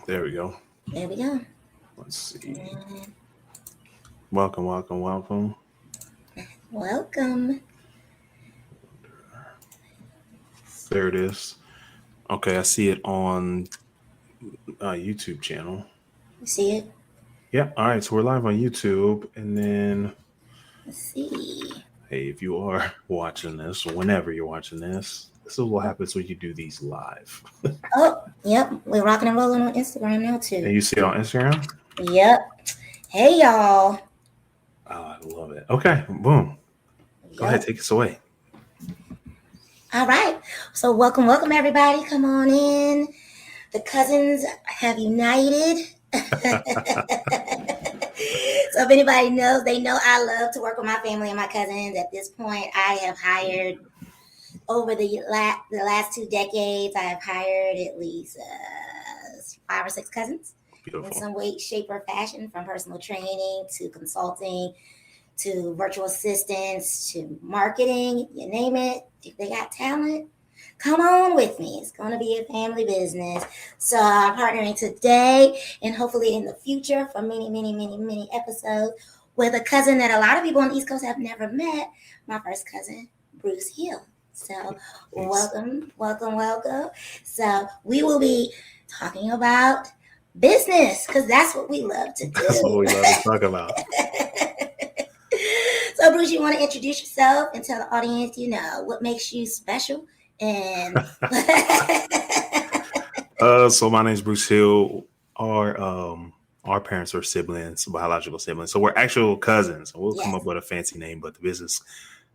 There we go. There we go. Let's see. And Welcome, welcome, welcome. welcome. There it is. Okay, I see it on YouTube channel. You see it? Yeah. All right. So we're live on YouTube, and then Let's see. hey, if you are watching this, whenever you're watching this is what happens when you do these live. Oh, yep. We're rocking and rolling on Instagram now And too. you see it on Instagram. Yep. Hey y'all. Oh, I love it. Okay, boom. Go ahead, Yep. take us away. All right. So welcome everybody. Come on in. The cousins have united. So if anybody knows, they know I love to work with my family and my cousins. At this point, I have hired over the last 2 decades. I have hired at least 5 or 6 cousins in Beautiful. some way, shape, or fashion, from personal training to consulting to virtual assistants to marketing. You name it. If they got talent, come on with me. It's going to be a family business. So I'm partnering today and hopefully in the future for many episodes with a cousin that a lot of people on the East Coast have never met. My first cousin, Bruce Hill. So welcome. So we will be talking about business because that's what we love to do. That's what we love to talk about. So Bruce, you want to introduce yourself and tell the audience, what makes you special? And So my name is Bruce Hill. Our parents are siblings, biological siblings. So we're actual cousins. We'll come Yes. up with a fancy name, but the Business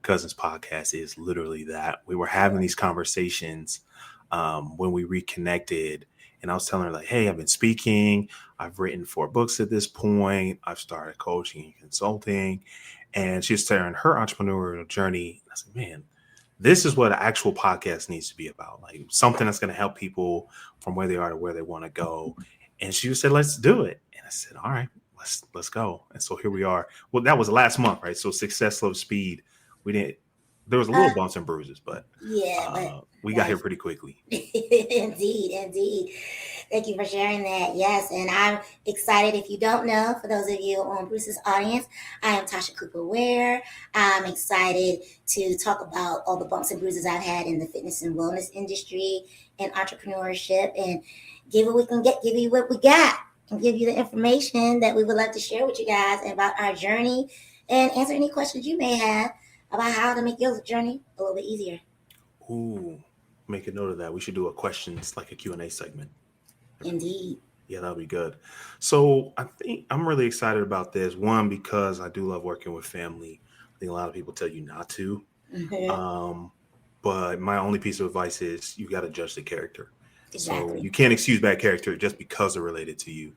Cousins podcast is literally that. We were having these conversations when we reconnected, and I was telling her like, "Hey, I've been speaking. I've written 4 books at this point. I've started coaching and consulting," and she's sharing her entrepreneurial journey. I said, "Man, this is what an actual podcast needs to be about, like something that's going to help people from where they are to where they want to go." And she said, "Let's do it." And I said, "All right, let's go." And so here we are. Well, that was last month, right? So Success Love Speed. We didn't. There was a little bumps and bruises, but Yeah, but we got here pretty quickly. indeed. Thank you for sharing that. Yes, and I'm excited. If you don't know, for those of you on Bruce's audience, I am Tasha Cooper Ware. I'm excited to talk about all the bumps and bruises I've had in the fitness and wellness industry and entrepreneurship, and give you what we got, and give you the information that we would love to share with you guys about our journey, and answer any questions you may have about how to make your journey a little bit easier. Ooh, make a note of that. We should do a questions like a Q&A segment. Indeed. Yeah, that'll be good. So I think I'm really excited about this. One, because I do love working with family. I think a lot of people tell you not to. Mhm. But my only piece of advice is you got to judge the character. So Exactly. you can't excuse bad character just because they're related to you.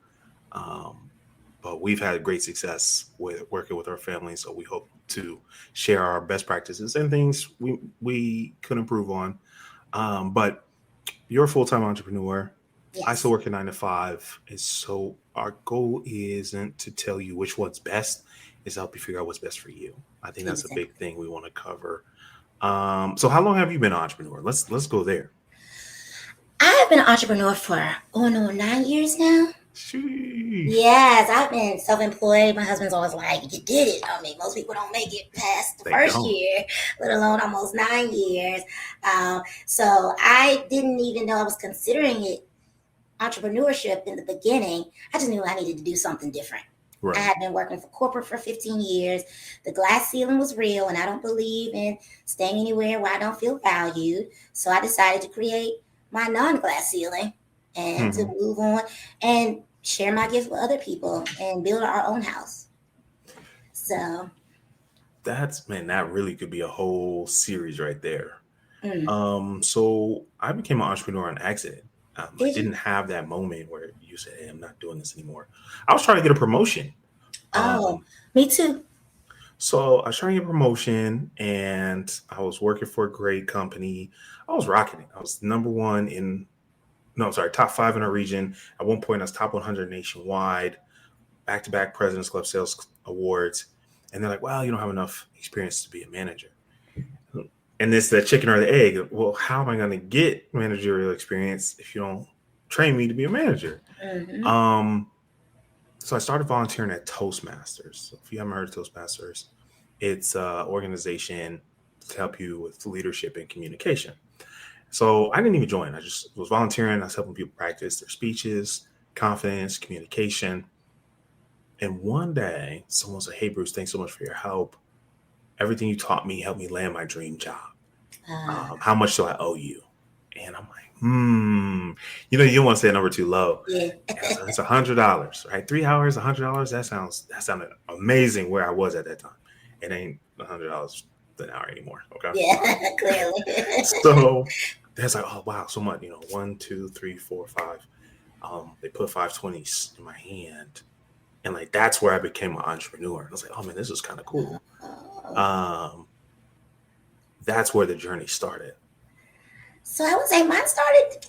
But we've had great success with working with our family. So we hope to share our best practices and things we could improve on. But you're a full-time entrepreneur. I still Yes. work a 9 to 5. And so our goal isn't to tell you which one's best, is to help you figure out what's best for you. I think that's a Exactly. big thing we want to cover. So how long have you been an entrepreneur? Let's go there. I have been an entrepreneur for 9 years now. Sheesh. Yes, I've been self-employed. My husband's always like, "You did it." I mean, most people don't make it past the They first don't. year, let alone almost 9 years. So I didn't even know I was considering it entrepreneurship in the beginning. I just knew I needed to do something different. I Right. had been working for corporate for 15 years. The glass ceiling was real, and I don't believe in staying anywhere where I don't feel valued. So I decided to create my non glass ceiling and to Mhm. move on and share my gift with other people and build our own house. So, That really could be a whole series right there. mm, So I became an entrepreneur on accident. I did you? didn't have that moment where you said, "Hey, I'm not doing this anymore." I was trying to get a promotion. Oh, Um, me too. so I was trying to get a promotion, and I was working for a great company. I was rocking it. I was number one in, no, I'm sorry, top 5 in our region. At one point, I was top 100 nationwide, back-to-back President's Club sales awards. And they're like, "Well, you don't have enough experience to be a manager." And it's the chicken or the egg. Well, how am I going to get managerial experience if you don't train me to be a manager. Mm-hmm. So I started volunteering at Toastmasters. So if you haven't heard of Toastmasters, it's an organization to help you with leadership and communication. So I didn't even join. I just was volunteering. I was helping people practice their speeches, confidence, communication. And one day, someone said, "Hey, Bruce, thanks so much for your help. Everything you taught me helped me land my dream job. How much do I owe you?" And I'm like, you know, you don't want to say a number too low. Yeah. So it's $100, right? 3 hours, $100. That sounded amazing where I was at that time. It ain't $100 an hour anymore. Okay. Yeah, clearly. So that's like, oh wow, so much. You know, 1, 2, 3, 4, 5. They put 520s in my hand, and like that's where I became an entrepreneur. I was like, oh man, this is kind of cool. That's where the journey started. So I would say mine started,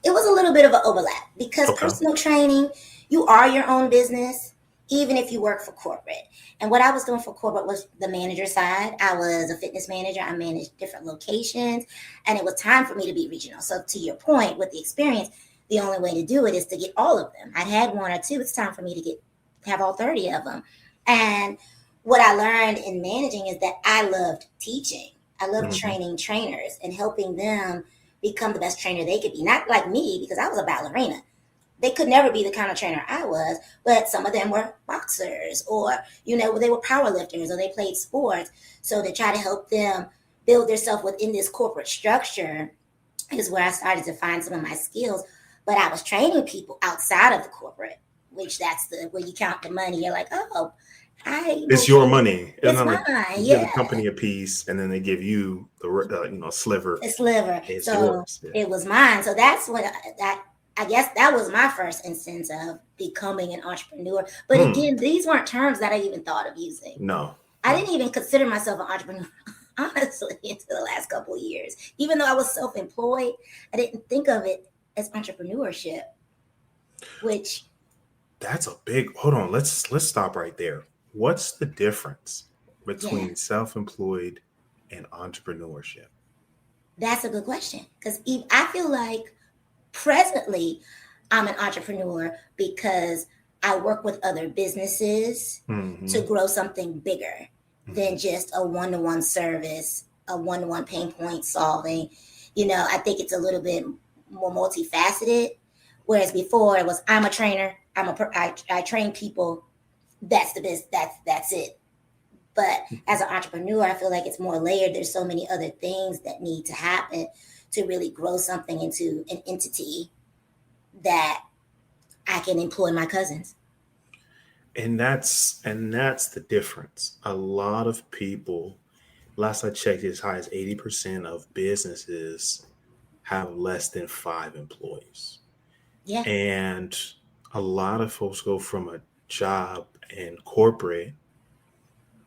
it was a little bit of an overlap because personal training, you are your own business, even if you work for corporate. And what I was doing for corporate was the manager side. I was a fitness manager. I managed different locations, and it was time for me to be regional. So to your point, with the experience, the only way to do it is to get all of them. I had 1 or 2. It's time for me to have all 30 of them. And what I learned in managing is that I loved teaching. I loved training trainers and helping them become the best trainer they could be. Not like me, because I was a ballerina. They could never be the kind of trainer I was, but some of them were boxers, or, you know, they were power lifters, or they played sports. So to try to help them build themselves within this corporate structure is where I started to find some of my skills. But I was training people outside of the corporate, which that's where you count the money. You're like, oh, it's your money. It's mine. Like you give the company a piece, and then they give you the sliver. A sliver. It's so yours. Yeah. It was mine. So that's what I guess that was my first instance of becoming an entrepreneur. But again, these weren't terms that I even thought of using. No. I didn't even consider myself an entrepreneur, honestly, until the last couple of years. Even though I was self-employed, I didn't think of it as entrepreneurship. Which that's a big hold on. Let's stop right there. What's the difference between self-employed and entrepreneurship? That's a good question. Because I feel like presently I'm an entrepreneur because I work with other businesses to grow something bigger than just a one-to-one service, a one-to-one pain point solving. You know, I think it's a little bit more multifaceted. Whereas before it was, I'm a trainer. I train people. That's the business. That's it. But as an entrepreneur, I feel like it's more layered. There's so many other things that need to happen to really grow something into an entity that I can employ my cousins. And that's the difference. A lot of people, last I checked, as high as 80% of businesses have less than 5 employees. Yeah. And a lot of folks go from a job in corporate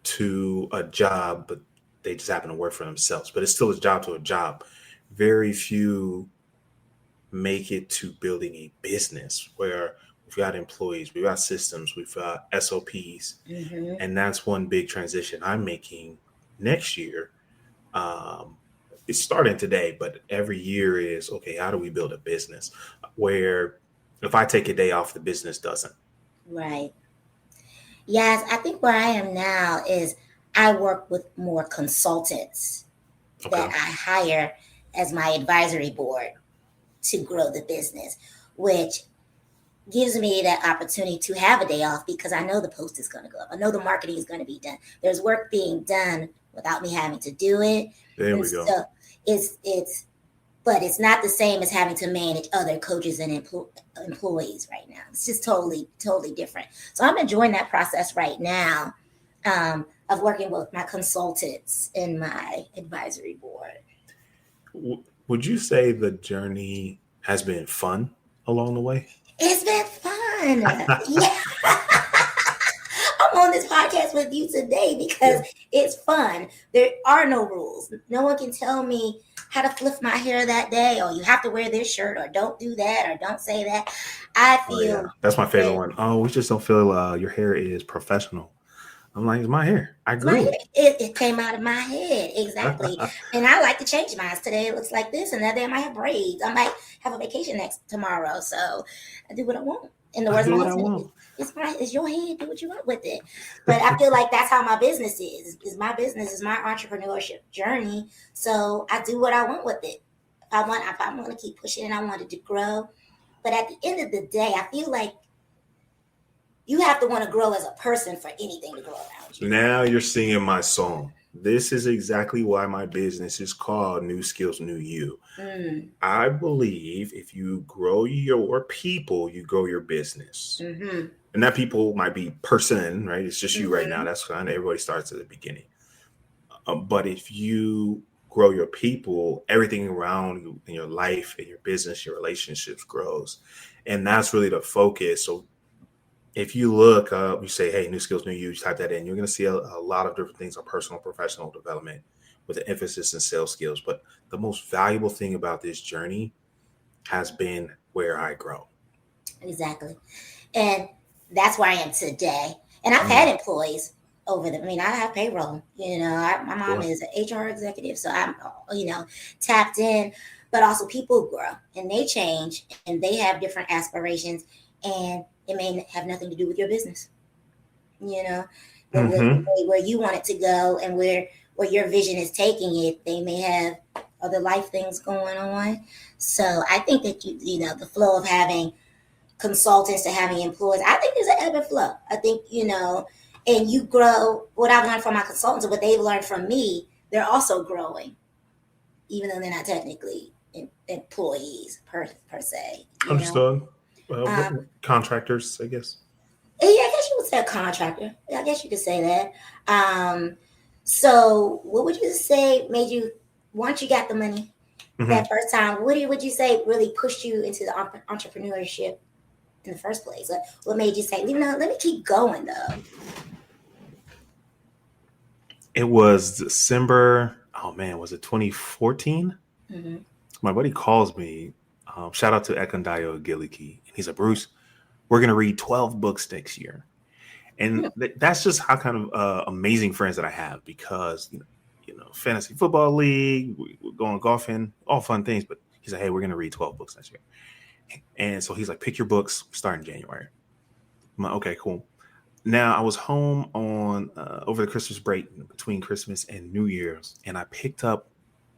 to a job, but they just happen to work for themselves. But it's still a job to a job. Very few make it to building a business where we've got employees, we've got systems, we've got SOPs. And that's one big transition I'm making next year. It's starting today, but every year is, okay, how do we build a business where if I take a day off, the business doesn't? Right. Yes, I think where I am now is I work with more consultants that I hire as my advisory board to grow the business, which gives me that opportunity to have a day off because I know the post is going to go up. I know the marketing is going to be done. There's work being done without me having to do it. There we go. So but it's not the same as having to manage other coaches and employees right now. It's just totally, totally different. So I'm enjoying that process right now of working with my consultants and my advisory board. Would you say the journey has been fun along the way? It's been fun. Yeah. I'm on this podcast with you today because it's fun. There are no rules. No one can tell me how to flip my hair that day, or you have to wear this shirt, or don't do that, or don't say that. I feel that's my favorite one. Oh, we just don't feel your hair is professional. I'm like, it's my hair. I My grew head, it came out of my head. Exactly. it. And I like to change mine. Today it looks like this, and that day I might have braids. I might have a vacation next tomorrow. So I do what I want. In the I words of do my what I husband, want. it's your head, do what you want with it. But I feel like that's how my business is my business, is my entrepreneurship journey. So I do what I want with it. If I want to keep pushing it, I want it to grow. But at the end of the day, I feel like you have to want to grow as a person for anything to grow around you. Now you're singing my song. This is exactly why my business is called New Skills, New You. Mm, I believe if you grow your people, you grow your business. mm-hmm, And that people might be person, right? It's just you right now. mm-hmm. That's fine. Everybody starts at the beginning. But if you grow your people, everything around you in your life, in your business, your relationships grows. And that's really the focus. So if you look up, you say, hey, New Skills, New You, type that in, you're going to see a lot of different things on personal and professional development with an emphasis in sales skills. But the most valuable thing about this journey has been where I grow. Exactly. And that's where I am today. And I've had employees over them. I mean, I have payroll. My mom Sure. is an HR executive, so I'm, tapped in. But also, people grow and they change and they have different aspirations, and it may have nothing to do with your business. You know, Mm-hmm. where you want it to go and where your vision is taking it, they may have other life things going on. So I think that the flow of having consultants to having employees, I think there's an ebb and flow. I think, and you grow. What I've learned from my consultants and what they've learned from me, they're also growing, even though they're not technically employees per se. Understood. Um, Contractors, I guess. yeah, I guess you would say a contractor. I guess you could say that. So what would you say made you, once you got the money Mm-hmm. that first time, would you say really pushed you into the entrepreneurship in the first place? What made you say, let me keep going though? It was December. Oh man, was it 2014? Mm-hmm. My buddy calls me. Shout out to Ekundayo Giliki. And he's like, Bruce, we're going to read 12 books next year. And that's just how kind of amazing friends that I have, because, fantasy football league, we're going golfing, all fun things. But he's like, hey, we're going to read 12 books next year. And so he's like, pick your books, start in January. I'm like, okay, cool. Now I was home on over the Christmas break between Christmas and New Year's, and I picked up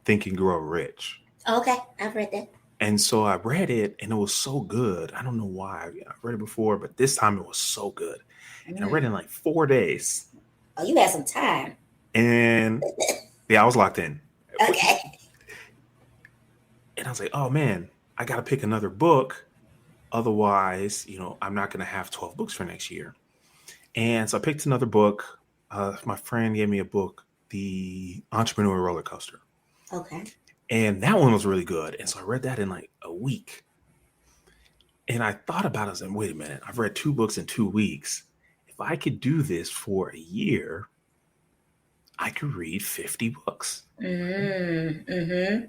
Think and Grow Rich. Okay, I've read that. And so I read it, and it was so good. I don't know why. I've read it before, but this time it was so good. And I read it in like 4 days. Oh, you had some time. And yeah, I was locked in. Okay. And I was like, oh man, I got to pick another book. Otherwise, I'm not going to have 12 books for next year. And so I picked another book. My friend gave me a book, The Entrepreneur Roller Coaster. Okay. And that one was really good. And so I read that in like a week. And I thought about it. I was like, wait a minute, I've read 2 books in 2 weeks. If I could do this for a year, I could read 50 books. Mm-hmm.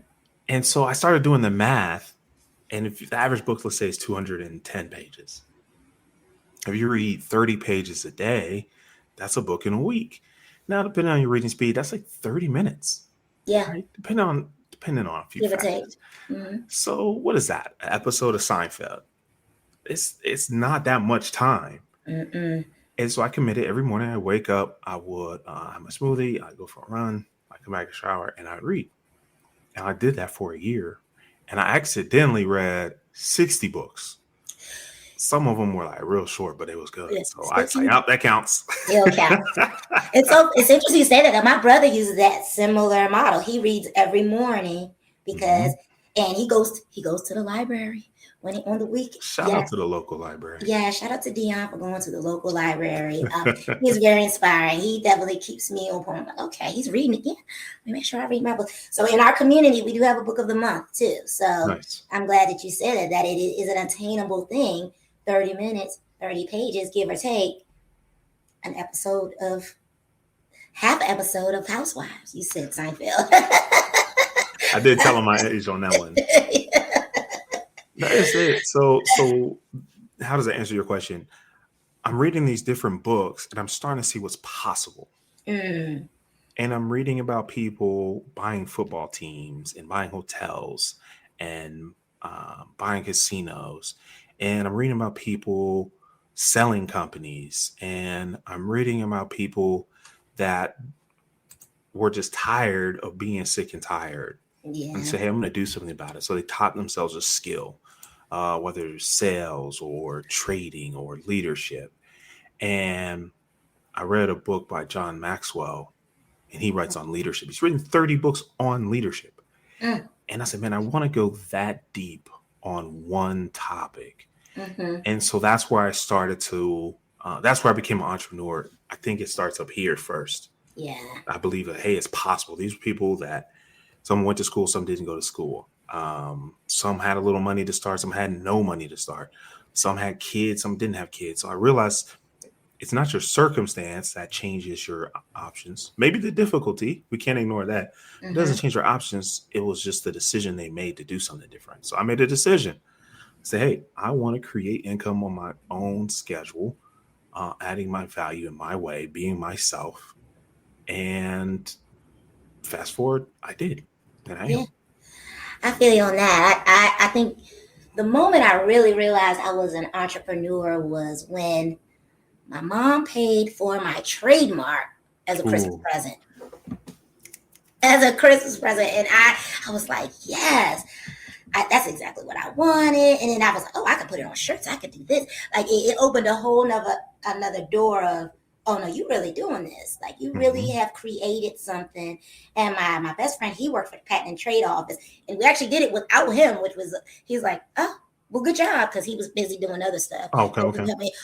And so I started doing the math. And if the average book, let's say, is 210 pages. If you read 30 pages a day, that's a book in a week. Now, depending on your reading speed, that's like 30 minutes. Yeah. Right? Depending on a few Give or factors. take. Mm-hmm. So what is that? An episode of Seinfeld. It's not that much time. Mm-mm. And so I committed. Every morning I wake up, I would have my smoothie, I'd go for a run, I'd come back and shower, and I'd read. And I did that for a year. And I accidentally read 60 books. Some of them were like real short, but it was good. Yeah. So I say, oh, that counts. It'll count. It's interesting you say that. My brother uses that similar model. He reads every morning because, and he goes to the library on the week. Shout out to the local library. Yeah, shout out to Dion for going to the local library. He's very inspiring. He definitely keeps me on point. Like, okay, he's reading again. Let me make sure I read my book. So in our community, we do have a book of the month too. So nice. I'm glad that you said that it is an attainable thing. 30 minutes, 30 pages, give or take, half an episode of Housewives. You said Seinfeld. I did tell him my age on that one. That is it. So how does that answer your question? I'm reading these different books and I'm starting to see what's possible. Mm. And I'm reading about people buying football teams and buying hotels and buying casinos. And I'm reading about people selling companies. And I'm reading about people that were just tired of being sick and tired and Yeah. say, hey, I'm going to do something about it. So they taught themselves a skill, whether it's sales or trading or leadership. And I read a book by John Maxwell, and he writes on leadership. He's written 30 books on leadership. Mm. And I said, man, I want to go that deep on one topic. Mm-hmm. And so that's where I started to, that's where I became an entrepreneur. I think it starts up here first. Yeah. I believe that, hey, it's possible. These are people that some went to school, some didn't go to school. Some had a little money to start, some had no money to start. Some had kids, some didn't have kids. So I realized it's not your circumstance that changes your options. Maybe the difficulty, we can't ignore that. It doesn't change your options. It was just the decision they made to do something different. So I made a decision. Say, hey, I want to create income on my own schedule, adding my value in my way, being myself. And fast forward, I did. And I Yeah. am. I feel you on that. I think the moment I really realized I was an entrepreneur was when my mom paid for my trademark as a Christmas Ooh. present. As a Christmas present. And I was like, yes, that's exactly what I wanted. And then I was like, oh, I could put it on shirts. I could do this. Like it opened a whole another door of, oh no, you really doing this. Like you really have created something. And my best friend, he worked for the Patent and Trade Office. And we actually did it without him, which was, he's like, oh, well, good job. Because he was busy doing other stuff. Okay.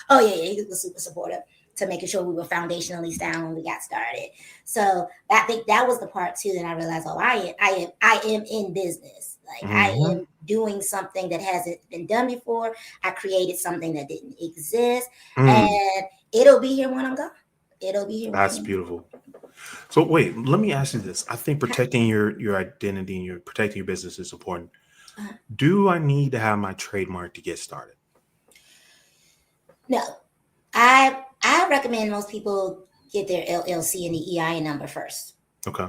Oh yeah, he was super supportive to making sure we were foundationally sound when we got started. So I think that was the part too that I realized, oh, I am in business. Like I am doing something that hasn't been done before. I created something that didn't exist, and it'll be here when I'm gone. It'll be here. That's beautiful. So wait, let me ask you this. I think protecting your identity and protecting your business is important. Do I need to have my trademark to get started? No, I recommend most people get their LLC and the EIN number first. Okay.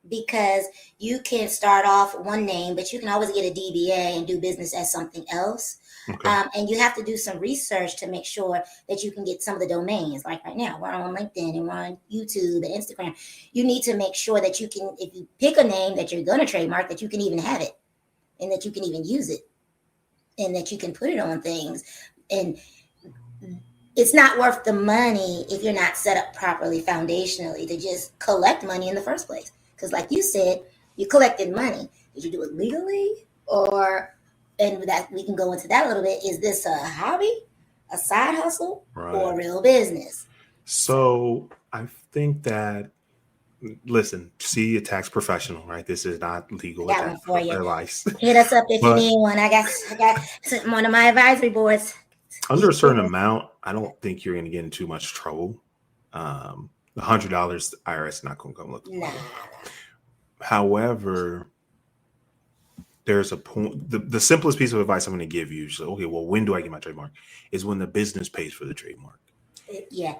Because you can start off one name, but you can always get a DBA and do business as something else. Okay. And you have to do some research to make sure that you can get some of the domains. Like right now, we're on LinkedIn and we're on YouTube and Instagram. You need to make sure that you can, if you pick a name that you're going to trademark, that you can even have it and that you can even use it and that you can put it on things. And it's not worth the money if you're not set up properly foundationally to just collect money in the first place. Because like you said, you collected money. Did you do it legally? And that we can go into that a little bit. Is this a hobby, a side hustle, or a real business? So I think that, listen, see a tax professional, right? This is not legal advice. Hit us up if you need one. I got one of my advisory boards. Under a certain amount, I don't think you're going to get in too much trouble. $100, the IRS is not going to come look. Nah. However, there's a point. The simplest piece of advice I'm going to give you is, okay, well, when do I get my trademark? Is when the business pays for the trademark. Yeah.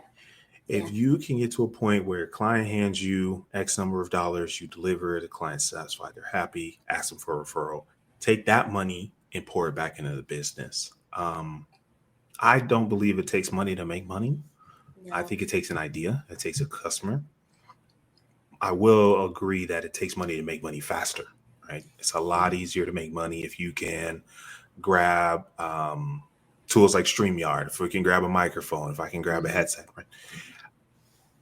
If you can get to a point where a client hands you X number of dollars, you deliver, the client's satisfied, they're happy, ask them for a referral, take that money and pour it back into the business. I don't believe it takes money to make money. No. I think it takes an idea. It takes a customer. I will agree that it takes money to make money faster, right? It's a lot easier to make money if you can grab tools like StreamYard, if we can grab a microphone, if I can grab a headset, right?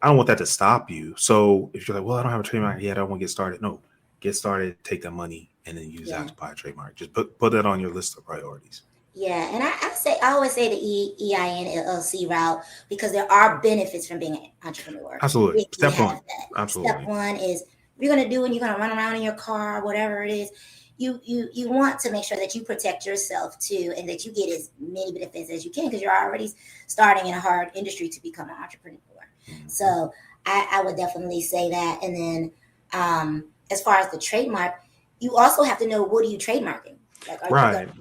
I don't want that to stop you. So if you're like, well, I don't have a trademark yet, I don't want to get started. No, get started, take that money, and then use that to buy a trademark. Just put that on your list of priorities. Yeah, and I always say the EIN LLC route because there are benefits from being an entrepreneur. Absolutely. Step one. Absolutely. Step one is if you're gonna do and you're gonna run around in your car, whatever it is, you want to make sure that you protect yourself too, and that you get as many benefits as you can because you're already starting in a hard industry to become an entrepreneur. Mm-hmm. So I would definitely say that. And then as far as the trademark, you also have to know what are you trademarking. Like, are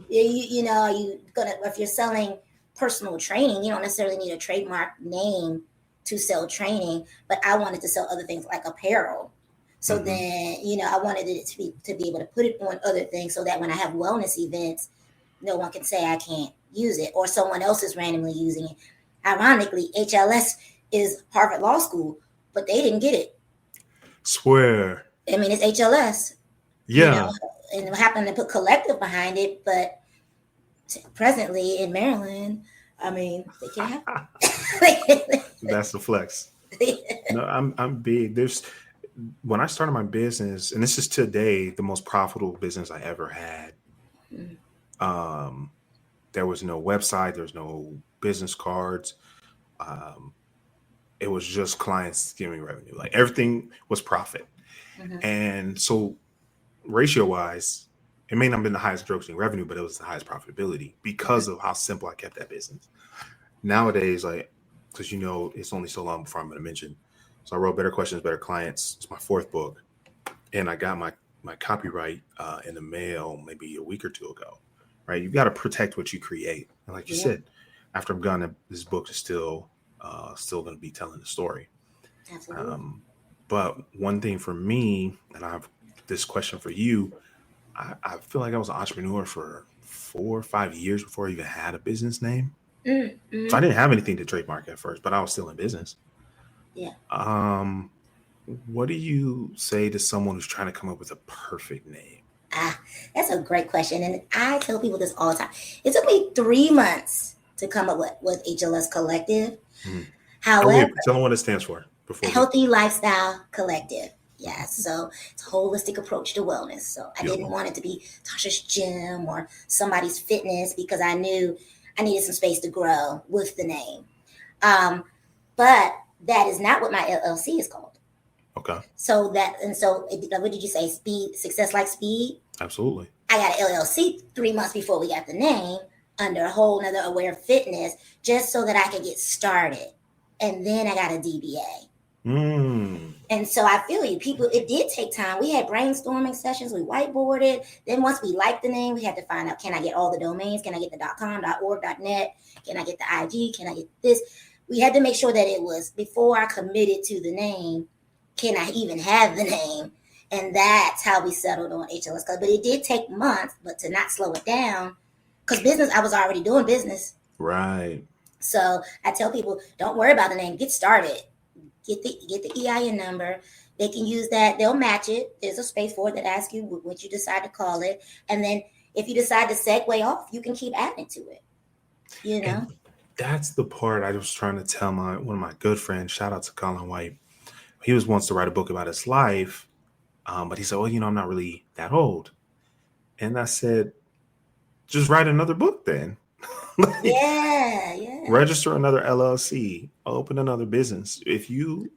you gonna, are you gonna, if you're selling personal training. You don't necessarily need a trademark name to sell training, but I wanted to sell other things like apparel. So then, I wanted it to be able to put it on other things so that when I have wellness events, no one can say I can't use it or someone else is randomly using it. Ironically, HLS is Harvard Law School, but they didn't get it. Swear. I mean, it's HLS. Yeah. And it happened to put collective behind it, but presently in Maryland, I mean, they can't have it. That's the flex. No, I'm big. When I started my business, and this is today the most profitable business I ever had. There was no website, there was no business cards. It was just clients giving me revenue. Like everything was profit. And so ratio wise, it may not have been the highest grossing revenue, but it was the highest profitability because of how simple I kept that business. Nowadays, like, because it's only so long before I'm going to mention. So I wrote Better Questions, Better Clients. It's my 4th book. And I got my copyright in the mail maybe a week or 2 ago, right? You've got to protect what you create. And like you said, after I'm gone, this book is still going to be telling the story. Absolutely. But one thing for me, and I have this question for you, I feel like I was an entrepreneur for 4 or 5 years before I even had a business name. So I didn't have anything to trademark at first, but I was still in business. Yeah. What do you say to someone who's trying to come up with a perfect name? That's a great question. And I tell people this all the time. It took me 3 months to come up with HLS Collective. However, tell them what it stands for. Healthy Lifestyle Collective. Yeah, so it's a holistic approach to wellness. So I didn't want it to be Tasha's Gym or somebody's fitness because I knew I needed some space to grow with the name. But that is not what my LLC is called. Okay. So what did you say? Success Like Speed? Absolutely. I got an LLC 3 months before we got the name under a whole nother Aware Fitness just so that I could get started. And then I got a DBA. And so I feel you. People, it did take time. We had brainstorming sessions. We whiteboarded. Then once we liked the name, we had to find out, can I get all the domains? Can I get the .com, .org, .net? Can I get the IG? Can I get this? We had to make sure that it was, before I committed to the name, can I even have the name? And that's how we settled on HLS. But it did take months, but to not slow it down, because business, I was already doing business. Right. So I tell people, don't worry about the name. Get started. Get the EIN number. They can use that. They'll match it. There's a space for it that asks you what you decide to call it. And then if you decide to segue off, you can keep adding to it. And that's the part I was trying to tell one of my good friends. Shout out to Colin White. He wants to write a book about his life. But he said, well, I'm not really that old. And I said, just write another book then. Register another LLC, open another business. If you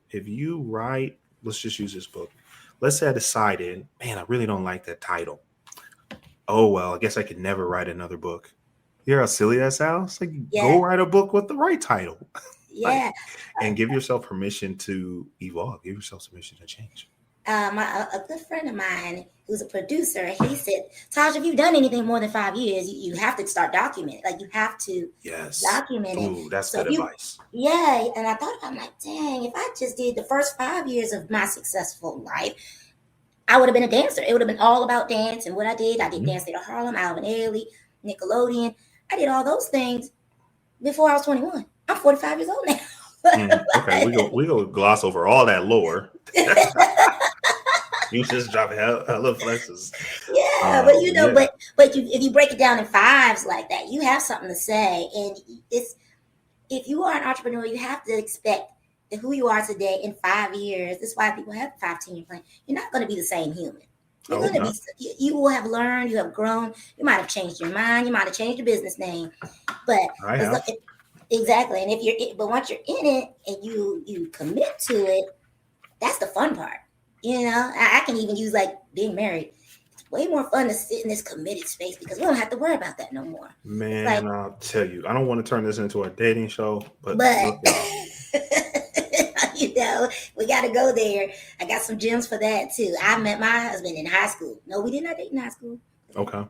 write, let's just use this book. Let's say I decided, man, I really don't like that title. Oh, well, I guess I could never write another book. You hear how silly that sounds? Go write a book with the right title. And give yourself permission to evolve. Give yourself permission to change. A good friend of mine who's a producer, he said, Taj, if you've done anything more than 5 years, you have to start documenting. Like, you have to document it. Ooh, that's good advice. Yeah, and I thought about it, I'm like, dang, if I just did the first 5 years of my successful life, I would have been a dancer. It would have been all about dance and what I did. I did Dance Theater Harlem, Alvin Ailey, Nickelodeon. I did all those things before I was 21. I'm 45 years old now. Okay, we go gloss over all that lore. You just drop hella flexes. Yeah, but if you break it down in fives like that, you have something to say. And if you are an entrepreneur, you have to expect that who you are today in 5 years. That's why people have 5-10-year plan. You're not going to be the same human. You're going to be. You will have learned. You have grown. You might have changed your mind. You might have changed your business name. But exactly. And once you're in it and you commit to it, that's the fun part. I can even use being married. It's way more fun to sit in this committed space because we don't have to worry about that no more. Man, I'll tell you, I don't want to turn this into a dating show, but we got to go there. I got some gems for that too. I met my husband in high school. No, we did not date in high school. Okay.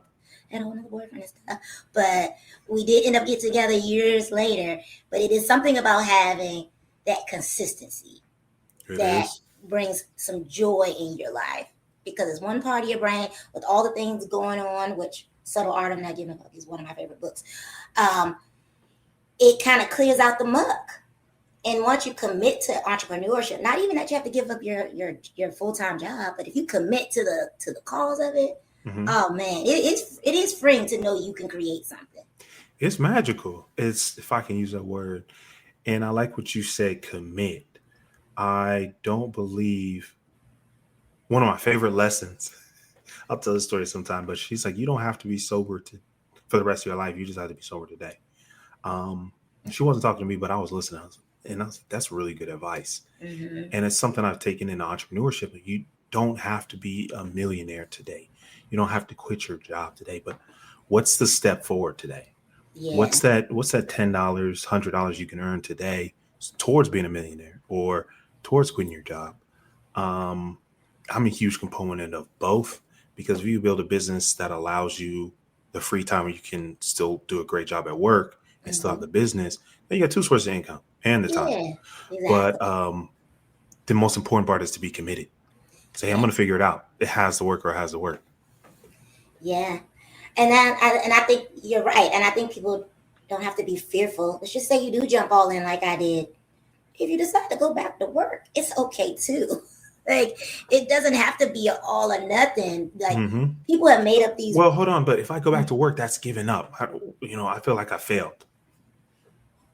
had a whole other boyfriend and stuff. But we did end up getting together years later. But it is something about having that consistency It that is. brings some joy in your life, because it's one part of your brain with all the things going on, which Subtle Art of Not Giving Up is one of my favorite books. It kind of clears out the muck. And once you commit to entrepreneurship, not even that you have to give up your full-time job, but if you commit to the cause of it, Mhm. oh man, it is freeing to know you can create something. It's magical. It's, if I can use that word. And I like what you said, commit. I don't believe one of my favorite lessons. I'll tell this story sometime, but she's like, you don't have to be sober for the rest of your life. You just have to be sober today. She wasn't talking to me, but I was listening. I was like, that's really good advice. Mm-hmm. And it's something I've taken into entrepreneurship. You don't have to be a millionaire today. You don't have to quit your job today, but what's the step forward today? Yeah. What's that $10, $100 you can earn today towards being a millionaire or towards quitting your job? I'm a huge component of both, because if you build a business that allows you the free time where you can still do a great job at work and still have the business, then you got two sources of income and the time. Yeah, exactly. But the most important part is to be committed. Say, hey, I'm going to figure it out. It has to work or it has to work. Yeah. And I think you're right. And I think people don't have to be fearful. Let's just say you do jump all in like I did. If you decide to go back to work, it's okay too. Like, it doesn't have to be an all or nothing. Like, people have made up these. Well, hold on. But if I go back to work, that's giving up. I feel like I failed.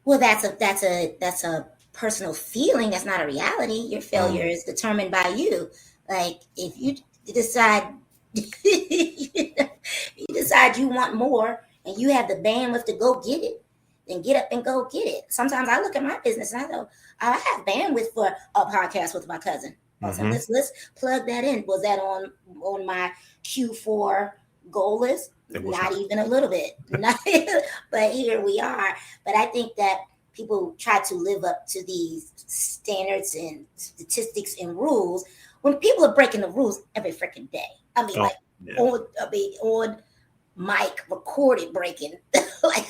Well, that's a personal feeling. That's not a reality. Your failure is determined by you. Like, if you decide you decide you want more and you have the bandwidth to go get it, then get up and go get it. Sometimes I look at my business and I go, I have bandwidth for a podcast with my cousin. So let's plug that in. Was that on my Q4 goal list? Not even a little bit. But here we are. But I think that people try to live up to these standards and statistics and rules when people are breaking the rules every freaking day. I mean, on mic recorded breaking. Like,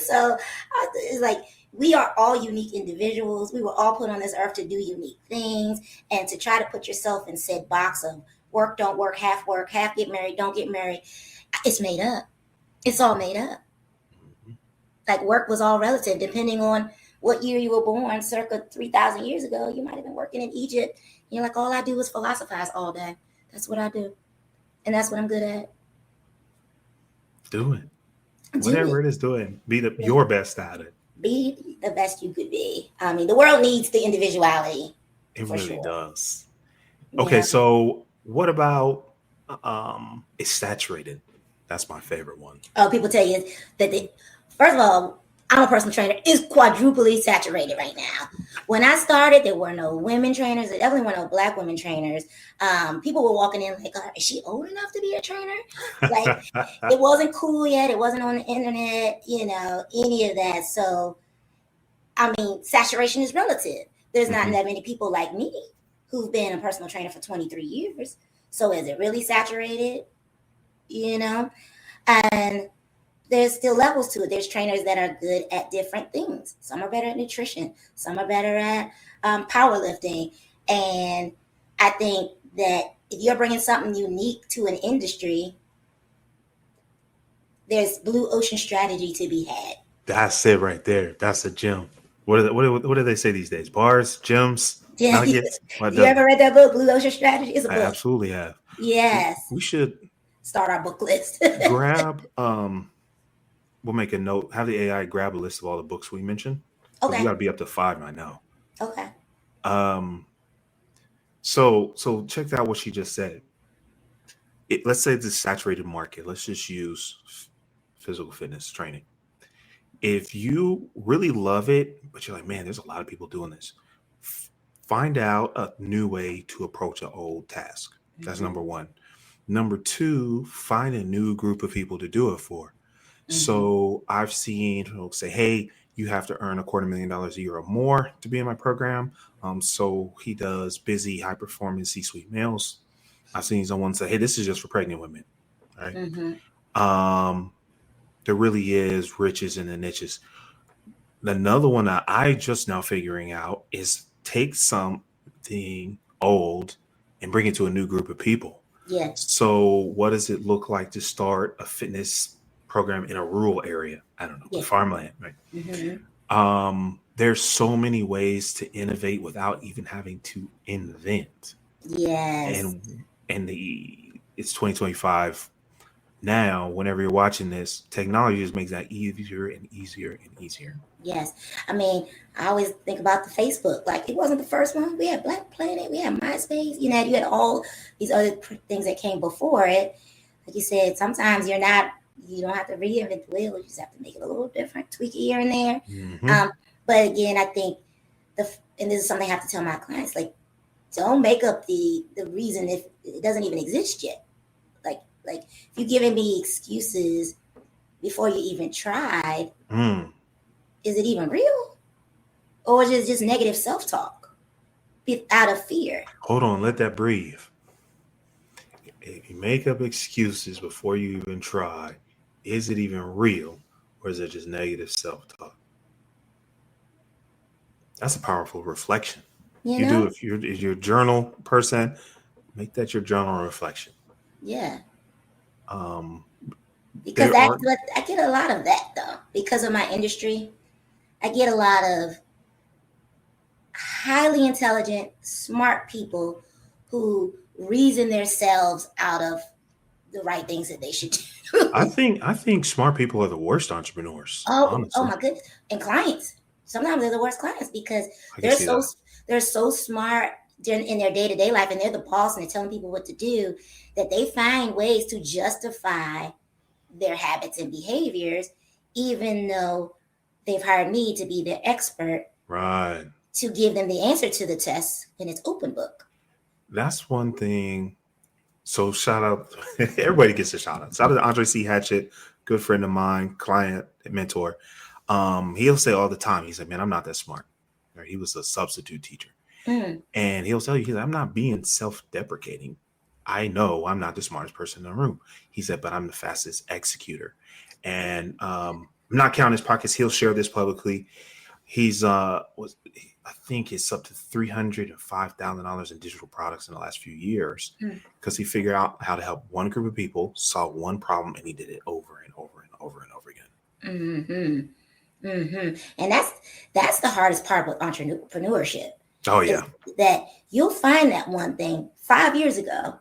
so it's like, we are all unique individuals. We were all put on this earth to do unique things, and to try to put yourself in said box of work, don't work, half get married, don't get married. It's made up. It's all made up. Like, work was all relative, depending on what year you were born. Circa 3,000 years ago, you might have been working in Egypt. You're like, all I do is philosophize all day. That's what I do. And that's what I'm good at. Do it. Whatever it is, do it. Be your best at it. Be the best you could be. I mean, the world needs the individuality. It really does. Okay, so what about it's saturated? That's my favorite one. Oh, people tell you that first of all, I'm a personal trainer. It's quadruply saturated right now. When I started, there were no women trainers. There definitely were no Black women trainers. People were walking in like, is she old enough to be a trainer? Like, it wasn't cool yet. It wasn't on the internet, any of that. So, I mean, saturation is relative. There's not that many people like me who've been a personal trainer for 23 years. So is it really saturated? And there's still levels to it. There's trainers that are good at different things. Some are better at nutrition. Some are better at powerlifting. And I think that if you're bringing something unique to an industry, there's blue ocean strategy to be had. That's it right there. That's a gem. What do they say these days? Bars, gems, nuggets. You ever read that book, Blue Ocean Strategy? It's a book. I absolutely have. Yes. We should start our book list. Grab. We'll make a note. Have the AI grab a list of all the books we mentioned. Okay. We got to be up to 5 right now. Okay. So check out what she just said. Let's say it's a saturated market. Let's just use physical fitness training. If you really love it, but you're like, man, there's a lot of people doing this, find out a new way to approach an old task. That's number one. Number two, find a new group of people to do it for. So I've seen folks say, hey, you have to earn $250,000 a year or more to be in my program. So he does busy, high performance C-suite males. I've seen someone say, hey, this is just for pregnant women. right? Mm-hmm. There really is riches in the niches. Another one that I just now figuring out is take something old and bring it to a new group of people. Yeah. So, what does it look like to start a fitness program in a rural area? I don't know, Yeah. farmland, right? Mm-hmm. There's so many ways to innovate without even having to invent. Yes. And it's 2025 now. Whenever you're watching this, technology just makes that easier and easier and easier. Yes. I mean, I always think about the Facebook. Like, it wasn't the first one. We had Black Planet, we had MySpace, you had all these other things that came before it. Like you said, sometimes you don't have to reinvent the wheel. You just have to make it a little different, tweak it here and there. Mm-hmm. But again, I think and this is something I have to tell my clients, like, don't make up the reason if it doesn't even exist yet. Like if you're giving me excuses before you even tried, is it even real? Or is it just negative self-talk out of fear? Hold on, let that breathe. If you make up excuses before you even try, is it even real, or is it just negative self-talk? That's a powerful reflection. You know? If you're a journal person, make that your journal reflection. Yeah. Um, Because I get a lot of that though. Because of my industry, I get a lot of highly intelligent, smart people who reason themselves out of the right things that they should do. I think smart people are the worst entrepreneurs. Oh Honestly, my goodness. And clients. Sometimes they're the worst clients because I can see that. they're so smart in their day-to-day life, and they're the boss and they're telling people what to do, that they find ways to justify their habits and behaviors, even though they've hired me to be their expert, Right. to give them the answer to the test when it's open book. That's one thing. So shout out, everybody gets a shout out. Shout out to Andre C. Hatchett, good friend of mine, client, mentor. He'll say all the time, he's like, man, I'm not that smart. Or he was a substitute teacher. And he'll tell you, he's like, I'm not being self-deprecating. I know I'm not the smartest person in the room. He said, but I'm the fastest executor. And I'm not counting his pockets. He'll share this publicly. He's I think it's up to $305,000 in digital products in the last few years because he figured out how to help one group of people solve one problem, and he did it over and over and over and over again. And that's the hardest part with entrepreneurship. Oh yeah, that you'll find that one thing 5 years ago,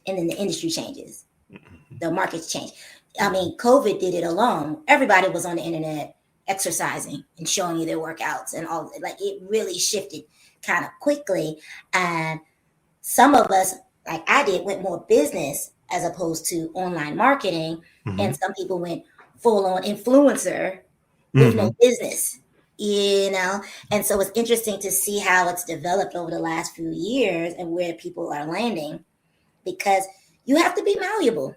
and then the industry changes, the markets change. I mean, COVID did it alone. Everybody was on the internet exercising and showing you their workouts and all. Like, it really shifted kind of quickly. And some of us, like I did, went more business as opposed to online marketing. And some people went full on influencer with no business, and so it's interesting to see how it's developed over the last few years and where people are landing, because you have to be malleable.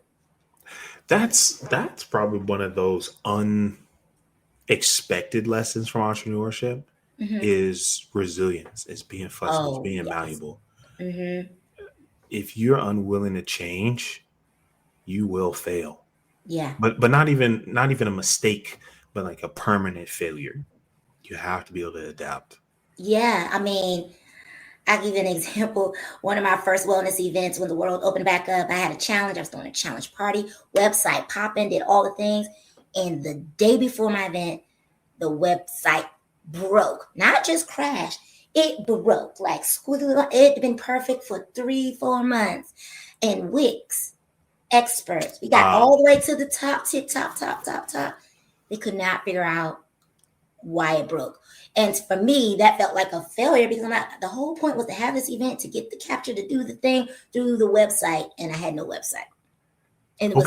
That's probably one of those unexpected lessons from entrepreneurship is resilience. It's being flexible, being malleable. If you're unwilling to change, you will fail. Yeah. But not even a mistake, but like a permanent failure. You have to be able to adapt. Yeah. I mean, I'll give you an example. One of my first wellness events, when the world opened back up, I had a challenge. I was doing a challenge party, website popping, did all the things. And the day before my event, the website broke. Not just crashed. It broke. Like, it had been perfect for 3-4 months. And Wix experts, we got all the way to the top. They could not figure out why it broke. And for me, that felt like a failure, because the whole point was to have this event, to get the capture, to do the thing through the website, and I had no website. And it was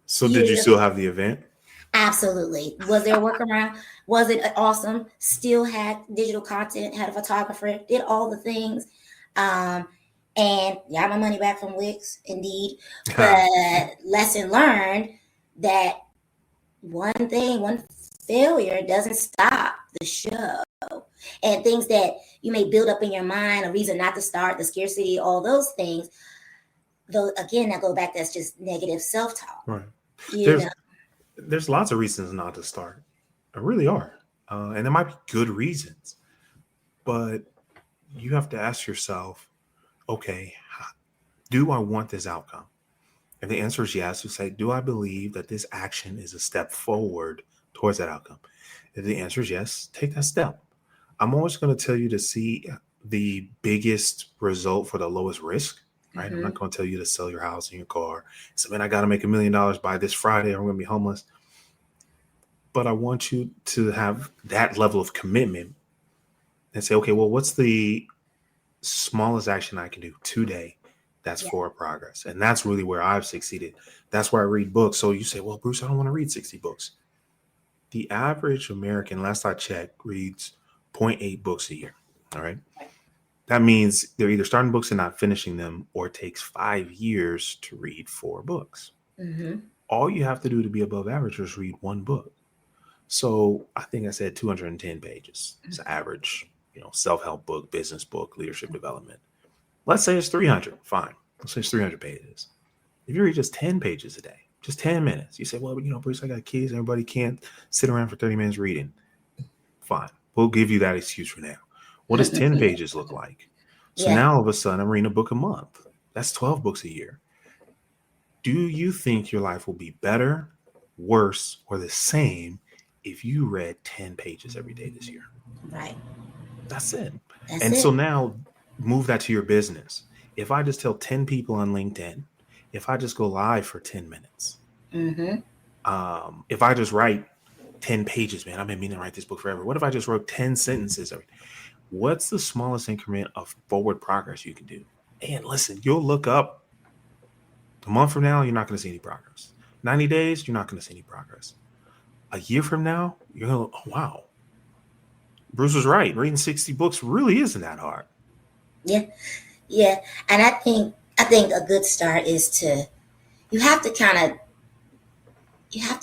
so did you still have the event? Absolutely. Was there a workaround? Was it awesome? Still had digital content, had a photographer, did all the things. And got my money back from Wix, indeed. But lesson learned that one failure doesn't stop the show. And things that you may build up in your mind, a reason not to start, the scarcity, all those things, though again, I go back, that's just negative self-talk. Right. You There's know. there's lots of reasons not to start. There really are. And there might be good reasons, but you have to ask yourself, okay, do I want this outcome? If the answer is yes, you say, do I believe that this action is a step forward towards that outcome? If the answer is yes, take that step. I'm always going to tell you to see the biggest result for the lowest risk, right? I'm not Mm-hmm. going to tell you to sell your house and your car. So, man, I got to make $1 million by this Friday or I'm going to be homeless. But I want you to have that level of commitment and say, okay, well, what's the smallest action I can do today that's Yeah. for progress? And that's really where I've succeeded. That's why I read books. So you say, well, Bruce, I don't want to read 60 books. The average American, last I checked, reads 0.8 books a year. All right. That means they're either starting books and not finishing them, or it takes 5 years to read 4 books. Mm-hmm. All you have to do to be above average is read one book. So I think I said 210 pages. It's an average, self-help book, business book, leadership development. Let's say it's 300. Fine. Let's say it's 300 pages. If you read just 10 pages a day, just 10 minutes, you say, well, Bruce, I got kids. Everybody can't sit around for 30 minutes reading. Fine. We'll give you that excuse for now. What does 10 pages look like? So Yeah. now all of a sudden I'm reading a book a month. That's 12 books a year. Do you think your life will be better, worse, or the same if you read 10 pages every day this year? Right. That's it. That's And it. so now move that to your business. If I just tell 10 people on LinkedIn, if I just go live for 10 minutes, Mm-hmm. if I just write 10 pages, man, I've been meaning to write this book forever. What if I just wrote 10 sentences? What's the smallest increment of forward progress you can do? And listen, you'll look up a month from now, you're not going to see any progress. 90 days, you're not going to see any progress. A year from now, you're going to, oh, wow. Bruce was right. Reading 60 books really isn't that hard. Yeah. Yeah. And I think a good start is you have to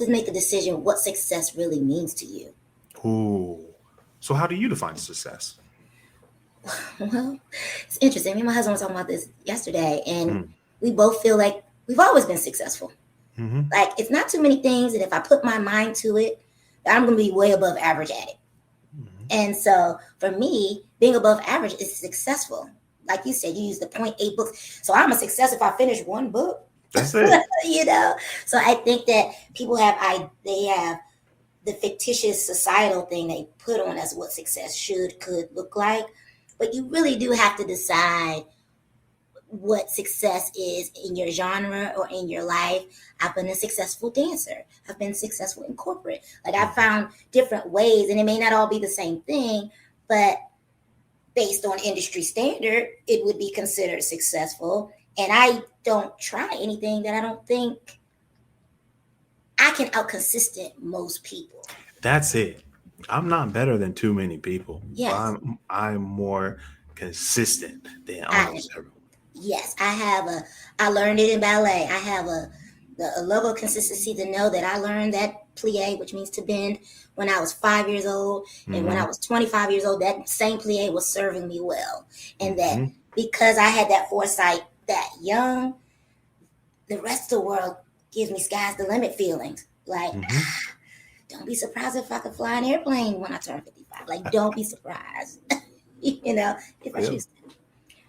make a decision what success really means to you. Ooh. So how do you define success? Well, it's interesting. Me and my husband were talking about this yesterday, and Mm. we both feel like we've always been successful. Mm-hmm. Like, it's not too many things that if I put my mind to it, that I'm going to be way above average at it. Mm-hmm. And so for me, being above average is successful. Like you said, you use the 0.8 books. So I'm a success if I finish one book. That's it. So I think that people have the fictitious societal thing they put on us what success could look like. But you really do have to decide what success is in your genre or in your life. I've been a successful dancer. I've been successful in corporate. Like, I've found different ways, and it may not all be the same thing, but based on industry standard, it would be considered successful. And I don't try anything that I don't think I can out-consistent most people. That's it. I'm not better than too many people. Yes. I'm more consistent than almost everyone. Yes, I learned it in ballet. I have a level of consistency to know that I learned that plie, which means to bend, when I was 5 years old. And when I was 25 years old, that same plie was serving me well. And that because I had that foresight that young, the rest of the world gives me sky's the limit feelings. Like, don't be surprised if I could fly an airplane when I turn 55. Like, don't be surprised, if I choose to.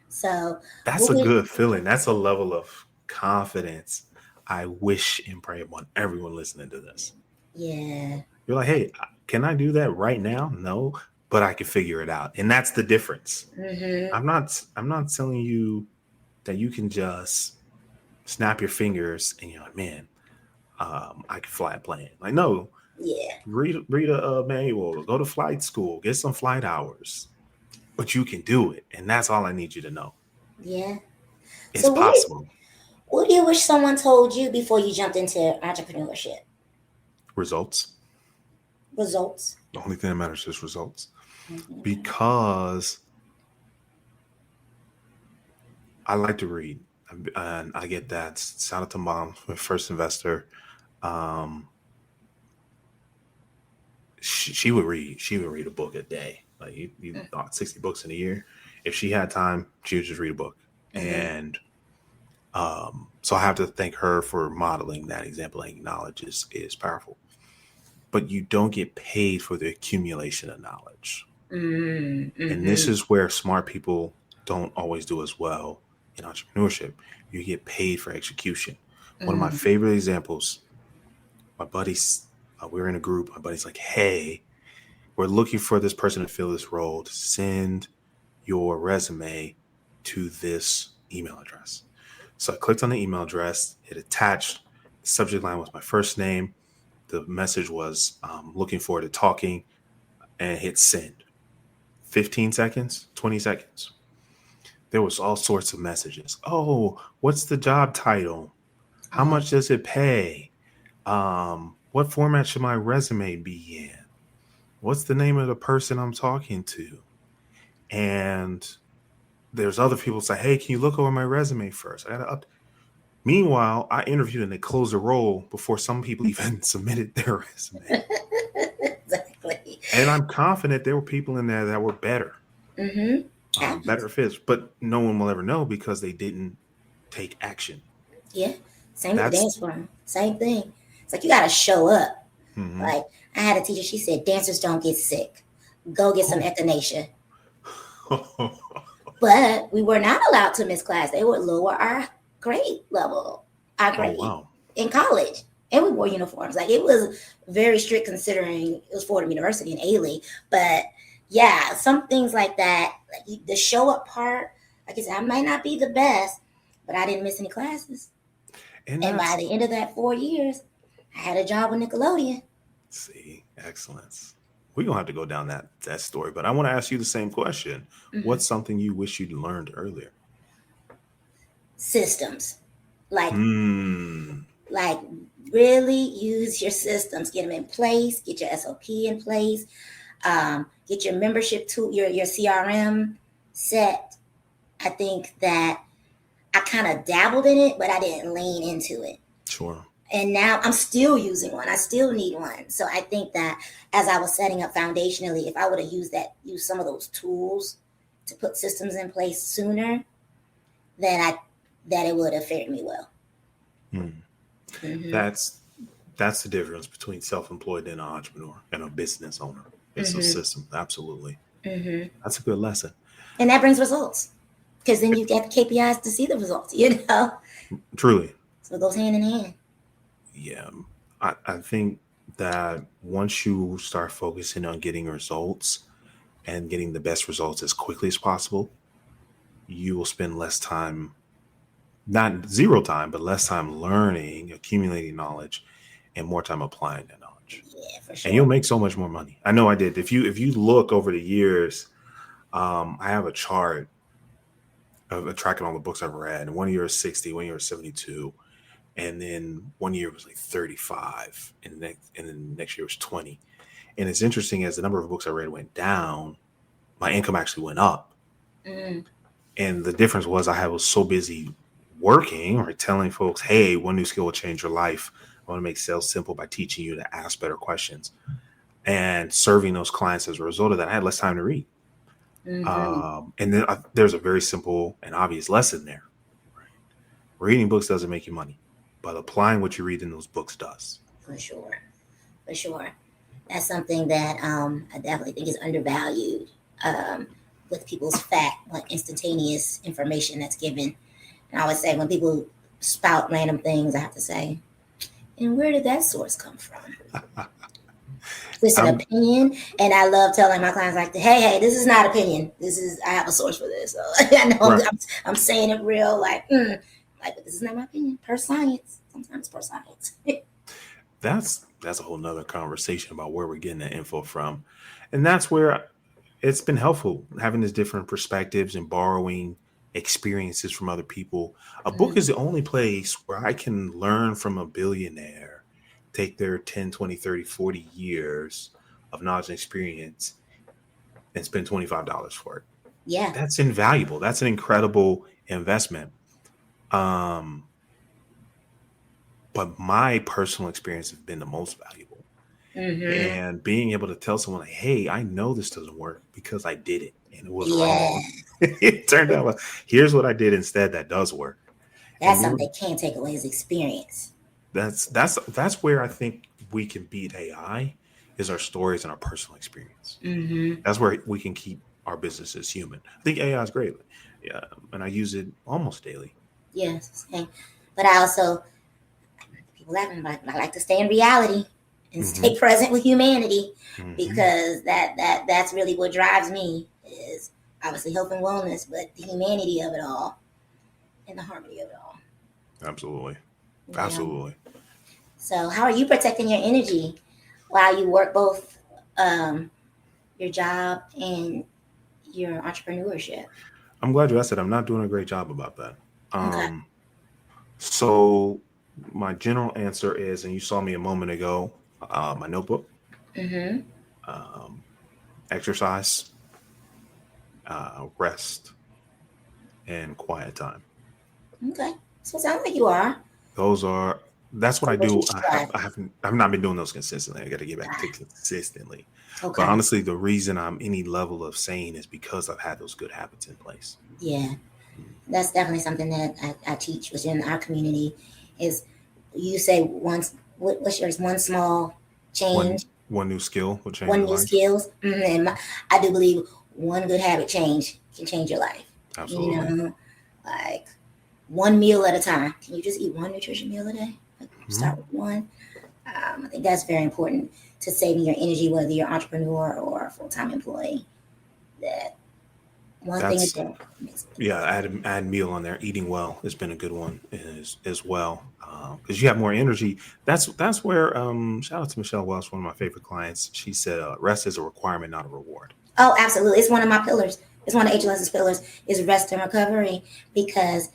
So that's a good feeling. That's a level of confidence I wish and pray upon everyone listening to this. Yeah. You're like, hey, can I do that right now? No, but I can figure it out. And that's the difference. Mm-hmm. I'm not telling you that you can just snap your fingers and you're like, man, I can fly a plane. Like, no. Yeah. Read a manual, go to flight school, get some flight hours. But you can do it. And that's all I need you to know. Yeah. It's possible. What do you wish someone told you before you jumped into entrepreneurship? Results. The only thing that matters is results. Because I like to read. And I get that. Shout out to Mom, my first investor. She would read. She would read a book a day. Like, you thought 60 books in a year. If she had time, she would just read a book. And So I have to thank her for modeling that example. Like, knowledge is powerful, but you don't get paid for the accumulation of knowledge. And this Mm-hmm. is where smart people don't always do as well in entrepreneurship. You get paid for execution. One of my Mm-hmm. favorite examples, my buddies, we were in a group. My buddy's like, hey, we're looking for this person to fill this role. To send your resume to this email address. So I clicked on the email address. It attached. The subject line was my first name. The message was looking forward to talking, and hit send. 15 seconds, 20 seconds. There was all sorts of messages. Oh, what's the job title? How Oh, much does it pay? What format should my resume be in? What's the name of the person I'm talking to? And there's other people say, hey, can you look over my resume first? I gotta up. Meanwhile, I interviewed and they closed the role before some people even submitted their resume. exactly. And I'm confident there were people in there that were better, Mm-hmm. Happens. better fits, but no one will ever know because they didn't take action. Yeah. Same with the dance That's form. Same thing. It's like you gotta show up. mhm. Like I had a teacher, she said, dancers don't get sick. Go get some Oh. echinacea. But we were not allowed to miss class. They would lower our grade level, our Oh grade wow. in college. And we wore uniforms. Like it was very strict considering it was Fordham University in Ailey. But yeah, some things like that, like the show up part, like I said, I might not be the best, but I didn't miss any classes. And And by that's the end of that 4 years, I had a job with Nickelodeon. see, excellence. We're gonna have to go down that story, but I want to ask you the same question. Mhm. What's something you wish you'd learned earlier? Systems. Like Hmm. like really use your systems, get them in place, get your SOP in place, get your membership to your CRM set. I think that I kind of dabbled in it, but I didn't lean into it. Sure. And now I'm still using one. I still need one. So I think that as I was setting up foundationally, if I would have used some of those tools to put systems in place sooner, then that it would have fared me well. Hmm. Mm-hmm. That's the difference between self-employed and an entrepreneur and a business owner. It's a Mm-hmm. system. Absolutely. Mm-hmm. That's a good lesson. And that brings results because then you get KPIs to see the results, Truly. So it goes hand in hand. Yeah. I think that once you start focusing on getting results and getting the best results as quickly as possible, you will spend less time, not zero time, but less time learning, accumulating knowledge, and more time applying that knowledge. Yeah, for And you'll sure. make so much more money. I know I did. If you look over the years, I have a chart of tracking all the books I've read. And one year is 60, one year is 72. And then one year was like 35. And then the next year was 20. And it's interesting, as the number of books I read went down, my income actually went up. Mm, And the difference was I was so busy working or telling folks, hey, one new skill will change your life. I want to make sales simple by teaching you to ask better questions and serving those clients. As a result of that, I had less time to read. mm-hmm. And then there's a very simple and obvious lesson there. Reading books doesn't make you money, but applying what you read in those books does. For sure. For sure. That's something that I definitely think is undervalued um, with people's instantaneous information that's given. And I always say when people spout random things, I have to say, and where did that source come from? It's an I'm opinion, and I love telling my clients like, "Hey, this is not opinion. This is I have a source for this. So I know right. I'm saying it real, like, but this is not my opinion. Per science, sometimes per science. That's a whole nother conversation about where we're getting that info from. And that's where it's been helpful having these different perspectives and borrowing experiences from other people. A book is the only place where I can learn from a billionaire, take their 10, 20, 30, 40 years of knowledge and experience and spend $25 for it. Yeah. That's invaluable. That's an incredible investment. Um, but my personal experience has been the most valuable. Mm-hmm. And being able to tell someone like, hey, I know this doesn't work because I did it and it was Yeah. wrong. It turned out, well, here's what I did instead that does work. That's something they can't take away is experience. That's where I think we can beat AI is our stories and our personal experience. Mm-hmm. That's where we can keep our businesses human. I think AI is great. Yeah, and I use it almost daily. Yes. Okay. But I also, people laughing, but I like to stay in reality and Hmm. stay present with humanity, Hmm. because that's really what drives me is obviously health and wellness, but the humanity of it all and the harmony of it all. Absolutely. Yeah. Absolutely. So how are you protecting your energy while you work both um, your job and your entrepreneurship? I'm glad you asked it. I'm not doing a great job about that. Okay. Um, so my general answer is, and you saw me a moment ago, my notebook, Mm-hmm. um, exercise, rest, and quiet time. Okay. So it sounds like you are. Those are that's what I What you do. strive I've not been doing those consistently. I got to get back to consistently. for. But Okay. honestly, the reason I'm any level of sane is because I've had those good habits in place. Yeah. Mm. That's definitely something that I teach within our community is you say once what's yours, one small One change, one new skill will change one your new life. skills. And I do believe one good habit change can change your life. You Absolutely. know, like one meal at a time. Can you just eat one nutrition meal a day? Like start Mhm. with one. I think that's very important to saving your energy, whether you're an entrepreneur or a full-time employee. That one thing a That's day makes a yeah. difference. Add meal on there. Eating well has been a good one as well because you have more energy. That's where shout out to Michelle Welsh, one of my favorite clients. She said rest is a requirement, not a reward. Oh, absolutely. It's one of my pillars. It's one of HLS's pillars is rest and recovery because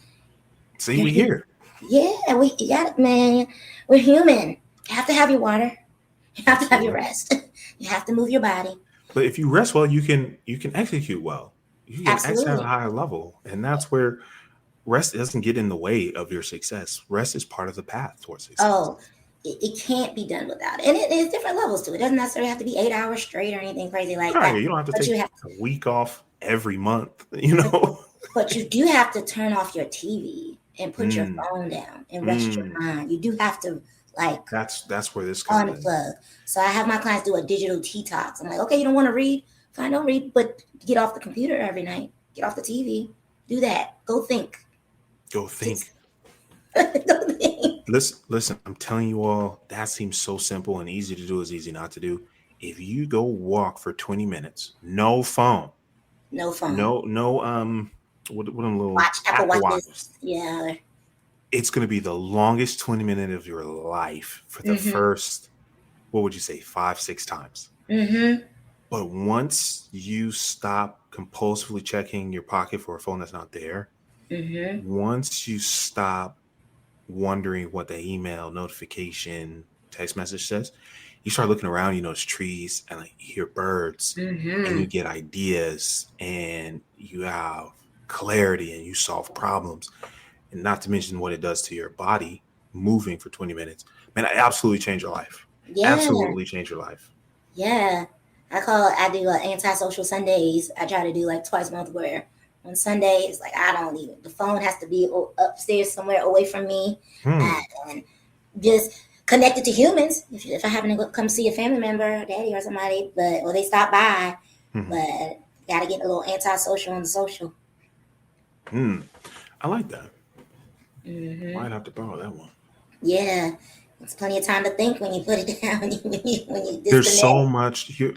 See, you're we human. here. Yeah, you got it, man. We're human. You have to have your water. You have to have your Absolutely. rest. You have to move your body. But if you rest well, you can execute well. You can execute at a Absolutely. higher level, and that's where rest doesn't get in the way of your success. Rest is part of the path towards success. Oh, it can't be done without it. And there's different levels to it. It doesn't necessarily have to be 8 hours straight or anything crazy like All right, that. you don't have to But you take have, a week off every month. You but, know. but you do have to turn off your TV and put your mm, phone down and rest your mm. mind. You do have to like That's where this comes in. unplug. So I have my clients do a digital detox. I'm like, okay, you don't want to read? Fine, don't read, but get off the computer every night. Get off the TV. Do that. Go think. Go think. Just go think. Listen. I'm telling you all, that seems so simple and easy to do. Is easy not to do. If you go walk for 20 minutes, no phone, No phone. no what them little Watch Apple Apple Watches. Watches. Yeah. It's going to be the longest 20 minutes of your life for the Mm-hmm. first, what would you say, 5, 6 times. Mm-hmm. But once you stop compulsively checking your pocket for a phone that's not there, Mm-hmm. once you stop wondering what the email notification text message says, you start looking around, you notice trees and like you hear birds and Mm-hmm. you get ideas and you have clarity and you solve problems. And not to mention what it does to your body moving for 20 minutes. Man, it absolutely changed your life. Yeah. Absolutely changed your life. Yeah. I do antisocial Sundays. I try to do like twice a month where on Sundays, like I don't even, the phone has to be upstairs somewhere away from me. Hmm. And just connected to humans. If I happen to come see a family member, daddy or somebody, or they stop by, Hmm. but gotta get a little antisocial on the social. Hmm. I like that. Hmm. Might have to borrow that one. Yeah, it's plenty of time to think when you put it down. When you There's so disconnect. much here.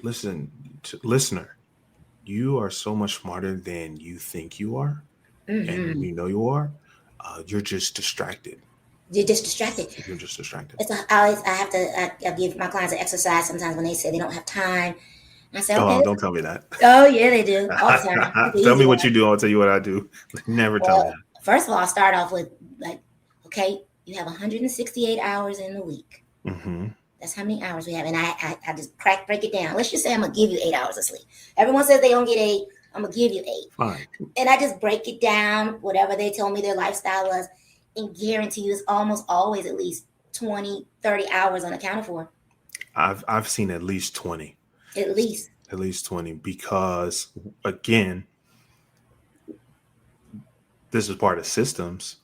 Listener, you are so much smarter than you think you are, and Hmm. you know you are. You're just distracted. You're just distracted. You're just distracted. I have to I give my clients an exercise sometimes when they say they don't have time. And I say, okay, Oh, don't tell me that. oh yeah, they do all the time. It's the Tell me easy what one. you do. I'll tell you what I do. Never tell me Well, that. first of all, I'll start off with like, okay, you have 168 hours in the week. Hmm. That's how many hours we have. And I just break it down. Let's just say I'm going to give you 8 hours of sleep. Everyone says they don't get 8. I'm going to give you 8. Fine. And I just break it down, whatever they told me their lifestyle was, and guarantee you it's almost always at least 20, 30 hours unaccounted for. I've seen at least 20. At least. At least 20 because again, this is part of systems.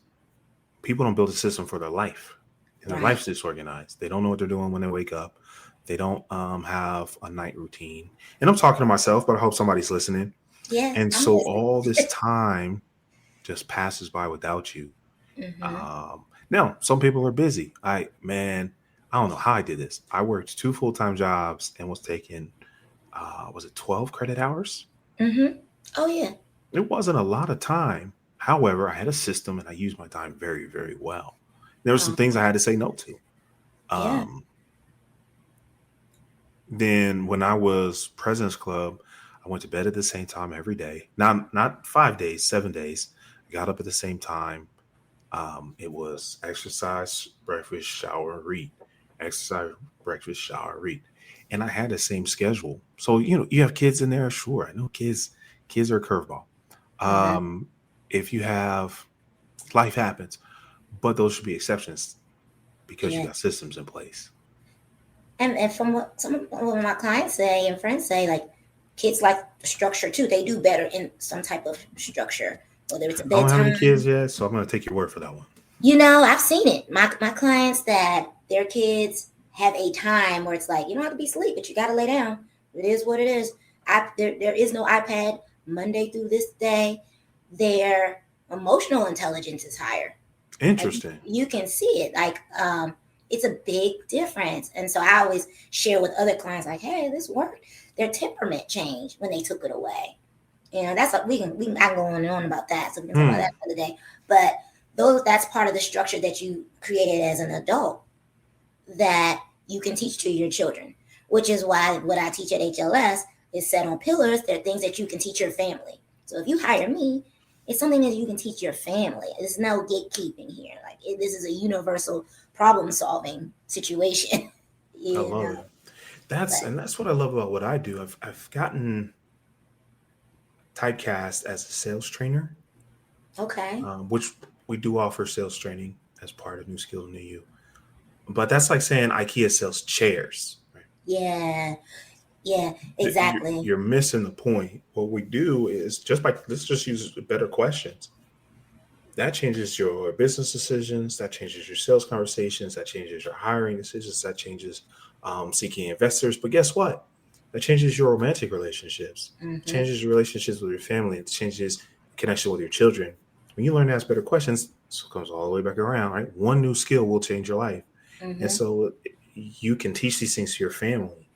people don't build a system for their life, and their Right. life's disorganized. They don't know what they're doing when they wake up. They don't have a night routine. And I'm talking to myself, but I hope somebody's listening. Yeah, And I'm so listening. all this time just passes by without you. Mm-hmm. Now, some people are busy. I don't know how I did this. I worked 2 full-time jobs and was taking, was it 12 credit hours? Mm-hmm. Oh yeah. It wasn't a lot of time. However, I had a system and I used my time very, very well. There were some things I had to say no to. Yeah. Um, then when I was President's Club, I went to bed at the same time every day. Not 5 days, 7 days. I got up at the same time. It was exercise, breakfast, shower, read. Exercise, breakfast, shower, read. And I had the same schedule. So, you have kids in there. Sure. I know kids are a curveball. Mm-hmm. Um, if you have life happens, but those should be exceptions because you Yeah. got systems in place. And from what some of my clients say and friends say, like kids like structure too. They do better in some type of structure, whether it's a I don't have any kids bedtime. yet, so I'm going to take your word for that one. I've seen it. My clients that their kids have a time where it's like you don't have to be asleep, but you got to lay down. It is what it is. There is no iPad Monday through this day. Their emotional intelligence is higher. Like Interesting. you can see it. Like it's a big difference. And so I always share with other clients, like, hey, this worked. Their temperament changed when they took it away. That's what we can I can go on and on about that. So we can talk about Hmm. that another day. But that's part of the structure that you created as an adult that you can teach to your children, which is why what I teach at HLS is set on pillars. They're things that you can teach your family. So if you hire me, it's something that you can teach your family. There's no gatekeeping here. This is a universal problem solving situation. I you love know, it. That's what I love about what I do. I've gotten typecast as a sales trainer, okay. which we do offer sales training as part of New Skill New You. But that's like saying IKEA sells chairs. Right? Yeah. Yeah, You're, exactly. you're missing the point. What we do is let's just use better questions. That changes your business decisions. That changes your sales conversations. That changes your hiring decisions. That changes seeking investors. But guess what? That changes your romantic relationships. It Mm-hmm. changes your relationships with your family. It changes connection with your children. When you learn to ask better questions, so it comes all the way back around, right? One new skill will change your life. And Mm-hmm. so you can teach these things to your family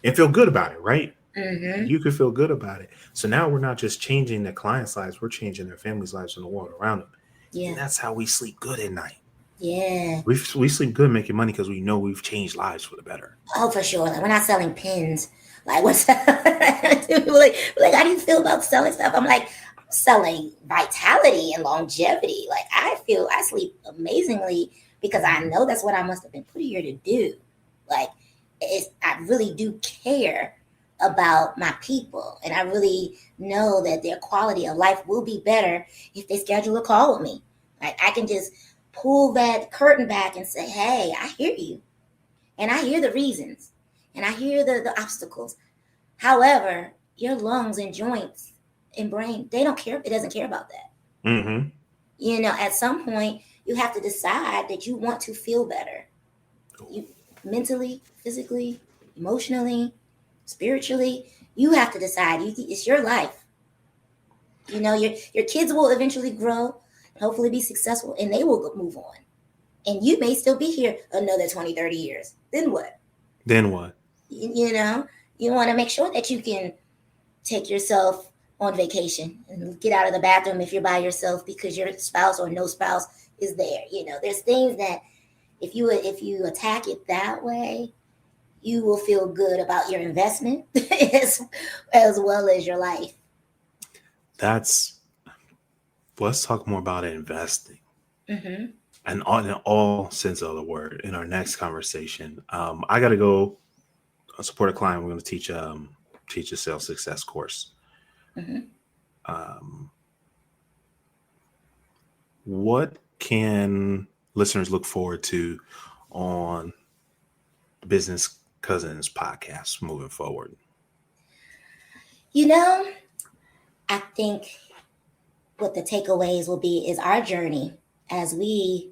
and feel good about it, right? Mm-hmm. You can feel good about it. So now we're not just changing the clients' lives, we're changing their families' lives and the world around them. And Yeah. that's how we sleep good at night. Yeah. We sleep good making money because we know we've changed lives for the better. Oh, for sure. Like we're not selling pins. Like what's like how do you feel about selling stuff? I'm like, I'm selling vitality and longevity. Like I feel I sleep amazingly because I know that's what I must have been put here to do. Like I really do care about my people and I really know that their quality of life will be better if they schedule a call with me. Like I can just pull that curtain back and say, hey, I hear you. And I hear the reasons and I hear the obstacles. However, your lungs and joints and brain, they don't care. It doesn't care about that. Mm-hmm. At some point, you have to decide that you want to feel better. You mentally, physically, emotionally, spiritually, you have to decide. It's your life. Your kids will eventually grow, hopefully be successful, and they will move on. And you may still be here another 20, 30 years. Then what? Then what? You want to make sure that you can take yourself on vacation and get out of the bathroom if you're by yourself because your spouse or no spouse is there. There's things that if you attack it that way, you will feel good about your investment as well as your life. That's Let's talk more about investing Mm-hmm. and in all sense of the word in our next conversation. I got to go support a client. We're going to teach a sales success course. Mm-hmm. Um, what can listeners look forward to on Business Cousins podcast moving forward? I think what the takeaways will be is our journey as we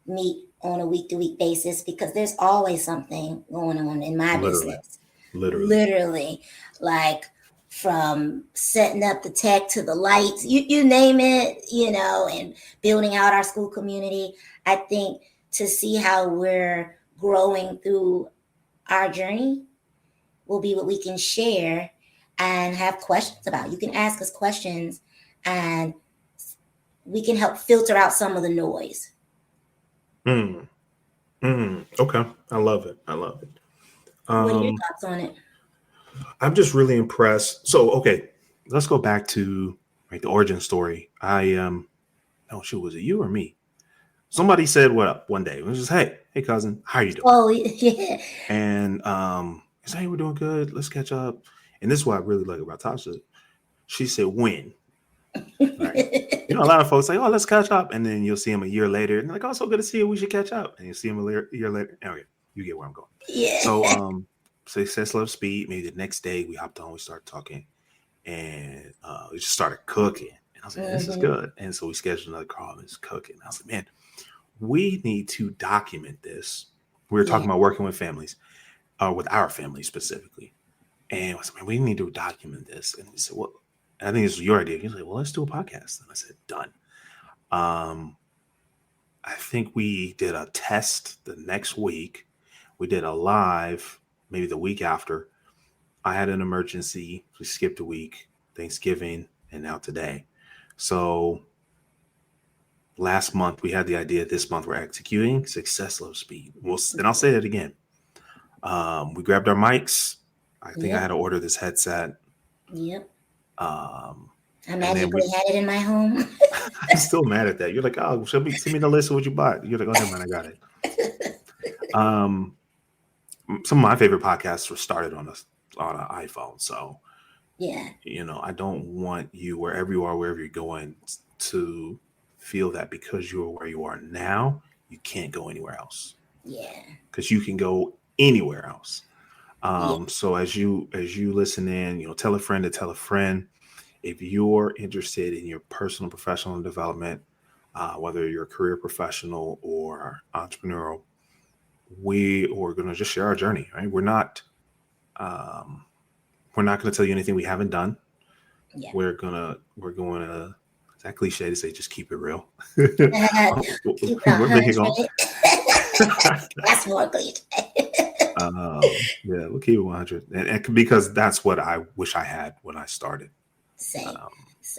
meet on a week-to-week basis, because there's always something going on in my Literally, business. literally. Literally, like from setting up the tech to the lights, you name it, and building out our school community. I think to see how we're growing through our journey will be what we can share and have questions about. You can ask us questions and we can help filter out some of the noise. Okay. I love it. I love it. What are your thoughts on it? I'm just really impressed. So, okay, let's go back to the origin story. Oh shoot, was it you or me? Somebody said what up one day. It was just, hey cousin, how you doing? Oh yeah. And he said, hey, we're doing good. Let's catch up. And this is what I really like about Tasha. She said, when? Right. A lot of folks say, oh, let's catch up. And then you'll see them a year later. And they're like, oh, so good to see you. We should catch up. And you see them a year later. Okay, you get where I'm going. Yeah. So Success Love Speed, maybe the next day we hopped on, we started talking. And we just started cooking. And I was like, this is good. And so we scheduled another call and it's cooking. I was like, man, we need to document this. We were talking about working with families, with our family specifically. And I was like, man, we need to document this. And he said, well, I think this was your idea. He was like, well, let's do a podcast. And I said, done. I think we did a test the next week. We did a live maybe the week after. I had an emergency. We skipped a week, Thanksgiving, and now today. So last month we had the idea. This month we're executing. Success Love Speed. And I'll say that again. We grabbed our mics. I think I had to order this headset. Yep. I magically had it in my home. I'm still mad at that. You're like, oh, send me the list of what you bought. You're like, oh, never mind, I got it. Some of my favorite podcasts were started on an iPhone. So, yeah, I don't want you, wherever you are, wherever you're going, to feel that because you're where you are now, you can't go anywhere else. Yeah, because you can go anywhere else. So as you listen in, tell a friend to tell a friend. If you're interested in your personal and professional development, whether you're a career professional or entrepreneurial, we are going to just share our journey. Right? We're not going to tell you anything we haven't done. Yeah. We're going to. It's that cliche to say, just keep it real. Keep it 100. That's more cliche. Yeah, we'll keep it 100, and because that's what I wish I had when I started. Same.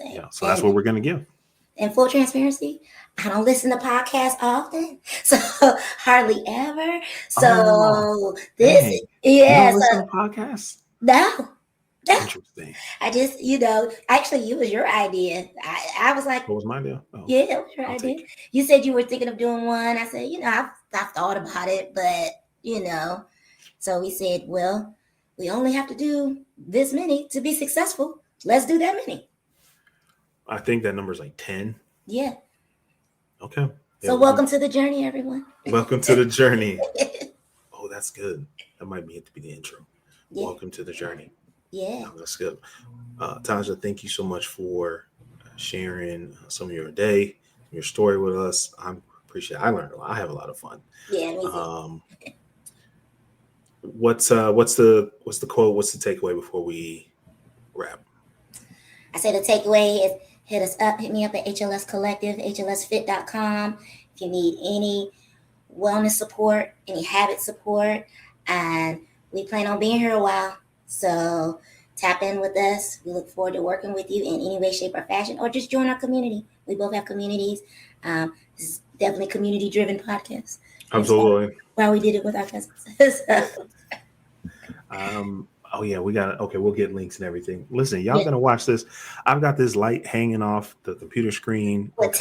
Yeah, so that's what we're going to give. In full transparency, I don't listen to podcasts often, so hardly ever. So you don't listen to podcasts? No. Interesting. I just, actually, it was your idea. I was like, what was my idea? Oh, yeah, it was your idea. You said you were thinking of doing one. I said, I've thought about it, but so we said, well, we only have to do this many to be successful. Let's do that many. I think that number is like 10. Yeah. Okay. So welcome to the journey, everyone. Welcome to the journey. Oh, that's good. That might be it to be the intro. Yeah. Welcome to the journey. Yeah. Oh, that's good. Tasha, thank you so much for sharing some of your day, your story with us. I appreciate it. I learned a lot. I have a lot of fun. Yeah, me too. What's the quote? What's the takeaway before we wrap? I say the takeaway is hit us up. Hit me up at HLS Collective, HLSfit.com. If you need any wellness support, any habit support, and we plan on being here a while. So tap in with us. We look forward to working with you in any way, shape, or fashion, or just join our community. We both have communities. This is definitely a community-driven podcast. Absolutely. While we did it with our cousins. Oh yeah, we'll get links and everything. Listen, y'all gonna watch this. I've got this light hanging off the computer screen. With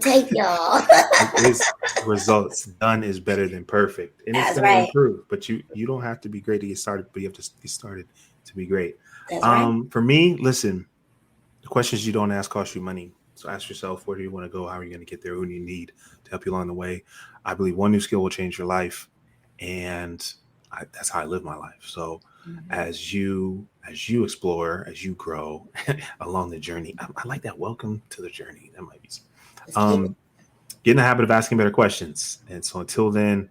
tape, y'all. This results done is better than perfect. And it's gonna improve. But you don't have to be great to get started, but you have to get started to be great. That's right. For me, listen, the questions you don't ask cost you money. So ask yourself, where do you want to go? How are you going to get there? Who do you need to help you along the way? I believe one new skill will change your life. And that's how I live my life. So as you explore, as you grow along the journey, I like that. Welcome to the journey. That might be get in the habit of asking better questions. And so until then,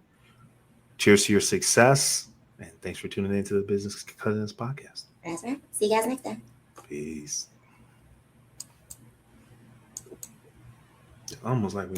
cheers to your success. And thanks for tuning in to the Business Cousins podcast. That's right. See you guys next time. Peace. It's almost like we